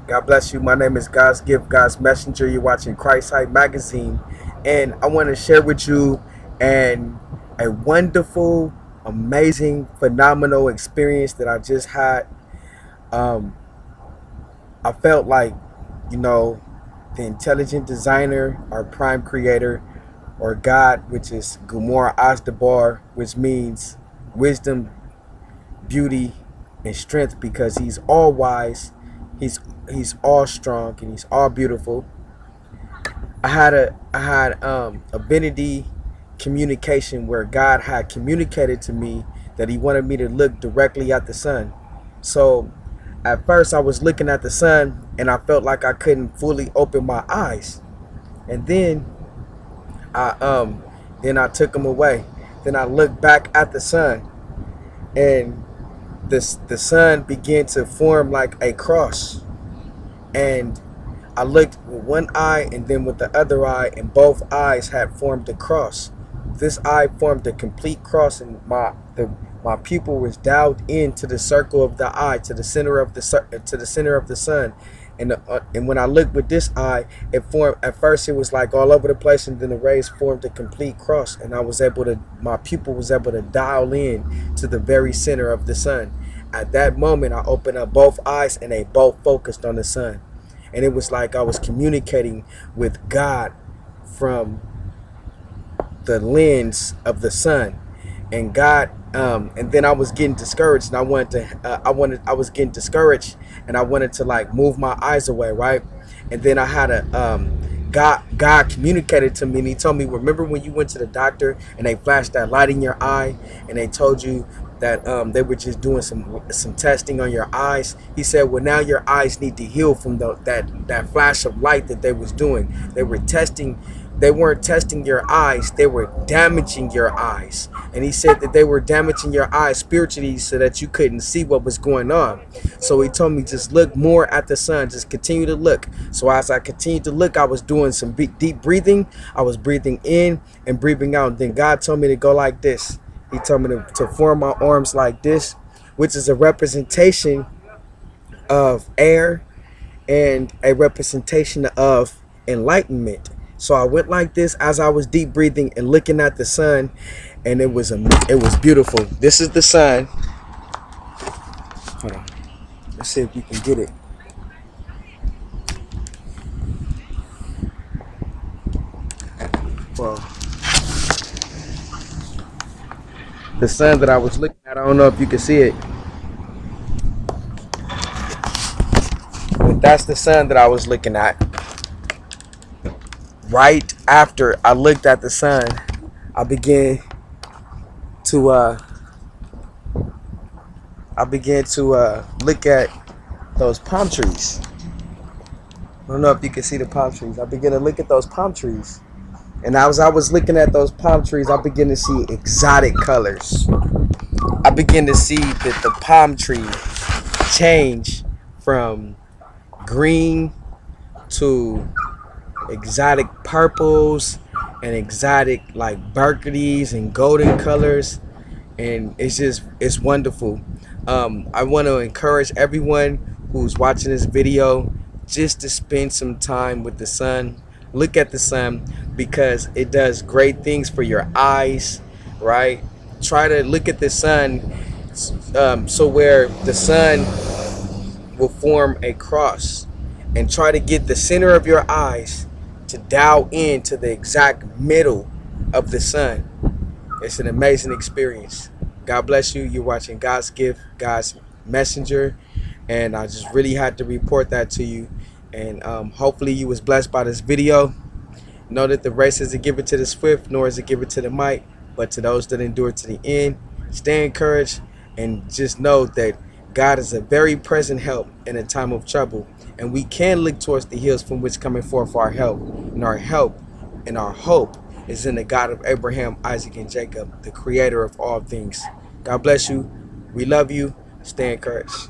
God bless you. My name is God's Gift, God's Messenger. You're watching Christ Hype Magazine. And I want to share with you a wonderful, amazing, phenomenal experience that I just had. Um, I felt like, you know, the intelligent designer, our prime creator, or God, which is Gumor Azdabar, which means wisdom, beauty, and strength, because he's all wise, he's all strong, and he's all beautiful. I had affinity communication where God had communicated to me that he wanted me to look directly at the sun. So at first I was looking at the sun and I felt like I couldn't fully open my eyes. And I then I took them away. Then I looked back at the sun, and the sun began to form like a cross. And I looked with one eye and then with the other eye, and both eyes had formed a cross. This eye formed a complete cross, and my pupil was dialed into the circle of the eye, to the center of the sun. And when I looked with this eye, it formed. At first, it was like all over the place, and then the rays formed a complete cross, and my pupil was able to dial in to the very center of the sun. At that moment, I opened up both eyes, and they both focused on the sun. And it was like I was communicating with God from the lens of the sun. And God, and then I was getting discouraged, and I was getting discouraged, and I wanted to like move my eyes away, right? And then I had God communicated to me, and he told me, remember when you went to the doctor and they flashed that light in your eye, and they told you that they were just doing some testing on your eyes? He said, well, now your eyes need to heal from that flash of light that they was doing. They weren't testing your eyes, they were damaging your eyes. And he said that they were damaging your eyes spiritually so that you couldn't see what was going on. So he told me, just look more at the sun, just continue to look. So as I continued to look, I was doing some deep breathing. I was breathing in and breathing out. And then God told me to go like this. He told me to form my arms like this, which is a representation of air and a representation of enlightenment. So I went like this as I was deep breathing and looking at the sun, and it was beautiful. This is the sun. Hold on. Let's see if we can get it. Well, the sun that I was looking at, I don't know if you can see it, but that's the sun that I was looking at. Right after I looked at the sun, I began to look at those palm trees. I don't know if you can see the palm trees. I began to look at those palm trees. And as I was looking at those palm trees, I began to see exotic colors. I began to see that the palm tree change from green to exotic purples and exotic like burgundies and golden colors. And it's wonderful. I want to encourage everyone who's watching this video just to spend some time with the sun. Look at the sun, because it does great things for your eyes, right? Try to look at the sun, so where the sun will form a cross, and try to get the center of your eyes to dial in to the exact middle of the sun. It's an amazing experience. God bless you. You're watching God's Gift, God's Messenger, and I just really had to report that to you. And hopefully you was blessed by this video. Know that the race isn't given to the swift, nor is it given to the might, but to those that endure to the end. Stay encouraged, and just know that God is a very present help in a time of trouble, and we can look towards the hills from which coming forth our help. And our help and our hope is in the God of Abraham, Isaac, and Jacob, the creator of all things. God bless you. We love you. Stay encouraged.